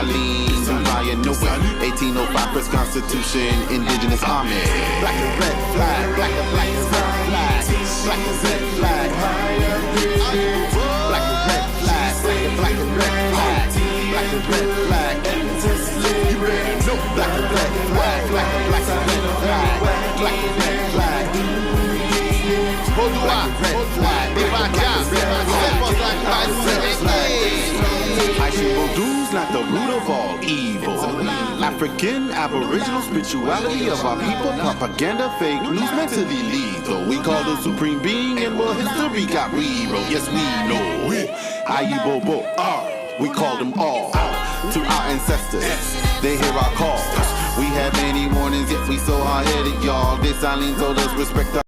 Dessalines, Zion, no way. 1805 First Constitution, Indigenous Army. Black and red flag, black and red flag, black and red flag. Black and red flag, black and red flag, black and red flag. You ready? No, black and red flag, black and red flag, black and red flag. Haitian not the root of all evil. African Aboriginal spirituality of our people, propaganda, fake news, mentally lethal. We call the supreme being, and well, history got rewrote. Yes, we know. Ayibobo, we call them all. To our ancestors, they hear our calls. We had many warnings, yet we so hard-headed, y'all. Dessalines told us respect our